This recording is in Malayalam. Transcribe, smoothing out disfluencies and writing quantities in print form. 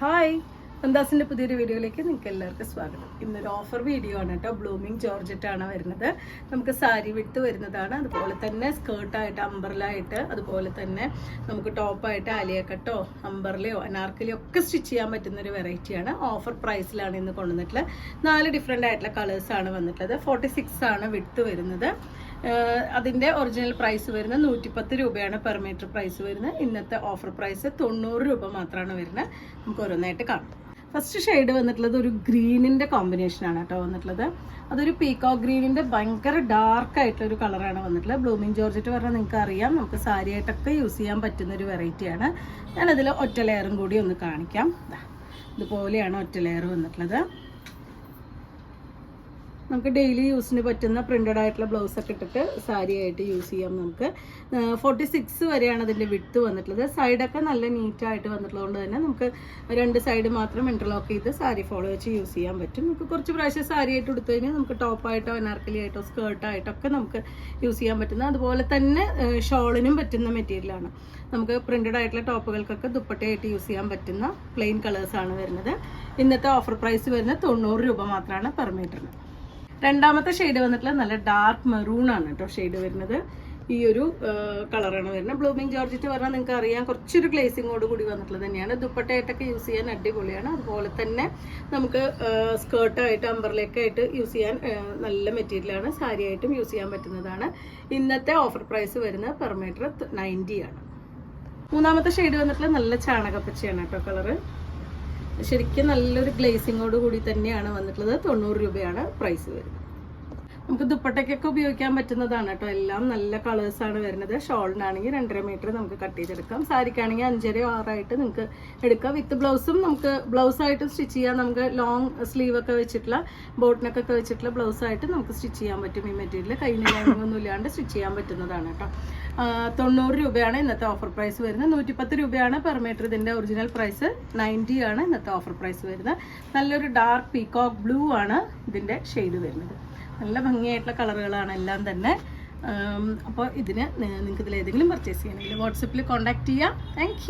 ഹായ്, നന്ദാസിൻ്റെ പുതിയൊരു വീഡിയോയിലേക്ക് നിങ്ങൾക്ക് എല്ലാവർക്കും സ്വാഗതം. ഇന്നൊരു ഓഫർ വീഡിയോ ആണ് കേട്ടോ. ബ്ലൂമിങ് ജോർജറ്റാണ് വരുന്നത്. നമുക്ക് സാരി വിട്ട് വരുന്നതാണ്. അതുപോലെ തന്നെ സ്കേർട്ടായിട്ട്, അംബർലായിട്ട്, അതുപോലെ തന്നെ നമുക്ക് ടോപ്പായിട്ട് ആലിയ കട്ടോ അംബർലയോ അനാർക്കലിയോ ഒക്കെ സ്റ്റിച്ച് ചെയ്യാൻ പറ്റുന്ന ഒരു വെറൈറ്റിയാണ്. ഓഫർ പ്രൈസിലാണ് ഇന്ന് കൊണ്ടുവന്നിട്ടുള്ളത്. 4 ഡിഫറെൻ്റ് ആയിട്ടുള്ള കളേഴ്സാണ് വന്നിട്ടുള്ളത്. 46 ആണ് വിട്ട് വരുന്നത്. അതിൻ്റെ ഒറിജിനൽ പ്രൈസ് വരുന്നത് 110 രൂപയാണ് പെർ മീറ്റർ പ്രൈസ് വരുന്നത്. ഇന്നത്തെ ഓഫർ പ്രൈസ് 90 രൂപ മാത്രമാണ് വരുന്നത്. നമുക്ക് ഓരോന്നായിട്ട് കാണാം. ഫസ്റ്റ് ഷെയ്ഡ് വന്നിട്ടുള്ളത് ഒരു ഗ്രീനിൻ്റെ കോമ്പിനേഷനാണ് കേട്ടോ വന്നിട്ടുള്ളത്. അതൊരു പീകോക്ക് ഗ്രീനിൻ്റെ ഭയങ്കര ഡാർക്ക് ആയിട്ടുള്ളൊരു കളറാണ് വന്നിട്ടുള്ളത്. ബ്ലൂമിങ് ജോർജറ്റ് പറഞ്ഞാൽ നിങ്ങൾക്ക് അറിയാം, നമുക്ക് സാരി ആയിട്ടൊക്കെ യൂസ് ചെയ്യാൻ പറ്റുന്നൊരു വെറൈറ്റിയാണ്. ഞാനതിൽ ഒറ്റ ലെയറും കൂടി ഒന്ന് കാണിക്കാം. ഇതുപോലെയാണ് ഒറ്റ ലെയർ വന്നിട്ടുള്ളത്. നമുക്ക് ഡെയിലി യൂസിന് പറ്റുന്ന പ്രിൻ്റഡ് ആയിട്ടുള്ള ബ്ലൗസൊക്കെ ഇട്ടിട്ട് സാരി ആയിട്ട് യൂസ് ചെയ്യാം. നമുക്ക് 46 വരെയാണ് അതിൻ്റെ വിഡ്ത്ത് വന്നിട്ടുള്ളത്. സൈഡൊക്കെ നല്ല നീറ്റായിട്ട് വന്നിട്ടുള്ളതുകൊണ്ട് തന്നെ നമുക്ക് 2 സൈഡ് മാത്രം ഇൻ്റർലോക്ക് ചെയ്ത് സാരി ഫോളോ വെച്ച് യൂസ് ചെയ്യാൻ പറ്റും. നമുക്ക് കുറച്ച് പ്രാവശ്യം സാരി ആയിട്ട് എടുത്തു കഴിഞ്ഞാൽ നമുക്ക് ടോപ്പായിട്ടോ അനാർക്കലി ആയിട്ടോ സ്കേർട്ടായിട്ടൊക്കെ നമുക്ക് യൂസ് ചെയ്യാൻ പറ്റുന്ന, അതുപോലെ തന്നെ ഷോളിനും പറ്റുന്ന മെറ്റീരിയലാണ്. നമുക്ക് പ്രിൻ്റഡ് ആയിട്ടുള്ള ടോപ്പുകൾക്കൊക്കെ ദുപ്പട്ടയായിട്ട് യൂസ് ചെയ്യാൻ പറ്റുന്ന പ്ലെയിൻ കളേഴ്സാണ് വരുന്നത്. ഇന്നത്തെ ഓഫർ പ്രൈസ് വരുന്നത് 90 രൂപ മാത്രമാണ് പെർ മീറ്ററിന്. രണ്ടാമത്തെ ഷെയ്ഡ് വന്നിട്ടുള്ള നല്ല ഡാർക്ക് മെറൂൺ ആണ് കേട്ടോ ഷെയ്ഡ് വരുന്നത്. ഈ ഒരു കളറാണ് വരുന്നത്. ബ്ലൂമിങ് ജോർജറ്റ് പറഞ്ഞാൽ നിങ്ങൾക്ക് അറിയാം, കുറച്ചൊരു ഗ്ലേസിങ്ങോട് കൂടി വന്നിട്ടുള്ളത് തന്നെയാണ്. ദുപ്പട്ടയായിട്ടൊക്കെ യൂസ് ചെയ്യാൻ അടിപൊളിയാണ്. അതുപോലെ തന്നെ നമുക്ക് സ്കേർട്ടായിട്ട് അംബർലേക്കായിട്ട് യൂസ് ചെയ്യാൻ നല്ല മെറ്റീരിയലാണ്. സാരി ആയിട്ടും യൂസ് ചെയ്യാൻ പറ്റുന്നതാണ്. ഇന്നത്തെ ഓഫർ പ്രൈസ് വരുന്നത് പെർ മീറ്റർ 90 ആണ്. മൂന്നാമത്തെ ഷെയ്ഡ് വന്നിട്ടുള്ള നല്ല ചാണകപ്പച്ചയാണ് കേട്ടോ കളറ്. ശരിക്കും നല്ലൊരു ഗ്ലേസിങ്ങോട് കൂടി തന്നെയാണ് വന്നിട്ടുള്ളത്. 90 രൂപയാണ് പ്രൈസ് വരുന്നത്. നമുക്ക് ദുപ്പട്ടയ്ക്കൊക്കെ ഉപയോഗിക്കാൻ പറ്റുന്നതാണ് കേട്ടോ. എല്ലാം നല്ല കളേഴ്സാണ് വരുന്നത്. ഷോളിനാണെങ്കിൽ 2.5 മീറ്റർ നമുക്ക് കട്ട് ചെയ്തെടുക്കാം. സാരിക്കാണെങ്കിൽ 5.5 6 ആയിട്ട് നിങ്ങൾക്ക് എടുക്കാം. വിത്ത് ബ്ലൗസും നമുക്ക് ബ്ലൗസായിട്ട് സ്റ്റിച്ച് ചെയ്യാം. നമുക്ക് ലോങ് സ്ലീവൊക്കെ വെച്ചിട്ടുള്ള ബോട്ടിനൊക്കെ വെച്ചിട്ടുള്ള ബ്ലൗസായിട്ട് നമുക്ക് സ്റ്റിച്ച് ചെയ്യാൻ പറ്റും. ഈ മെറ്റീരിയൽ കയ്യിൽ ഒന്നും ഇല്ലാണ്ട് സ്റ്റിച്ച് ചെയ്യാൻ പറ്റുന്നതാണ് കേട്ടോ. 90 രൂപയാണ് ഇന്നത്തെ ഓഫർ പ്രൈസ് വരുന്നത്. 110 രൂപയാണ് പെർ മീറ്റർ. ഇതിൻ്റെ ഒറിജിനൽ പ്രൈസ് 90 ആണ് ഇന്നത്തെ ഓഫർ പ്രൈസ് വരുന്നത്. നല്ലൊരു ഡാർക്ക് പീകോക്ക് ബ്ലൂ ആണ് ഇതിൻ്റെ ഷെയ്ഡ് വരുന്നത്. നല്ല ഭംഗിയായിട്ടുള്ള കളറുകളാണ് എല്ലാം തന്നെ. അപ്പോൾ ഇതിന് നിങ്ങൾക്ക് ഇതിലേതെങ്കിലും പർച്ചേസ് ചെയ്യണമെങ്കിൽ വാട്സപ്പിൽ കോൺടാക്ട് ചെയ്യാം. താങ്ക്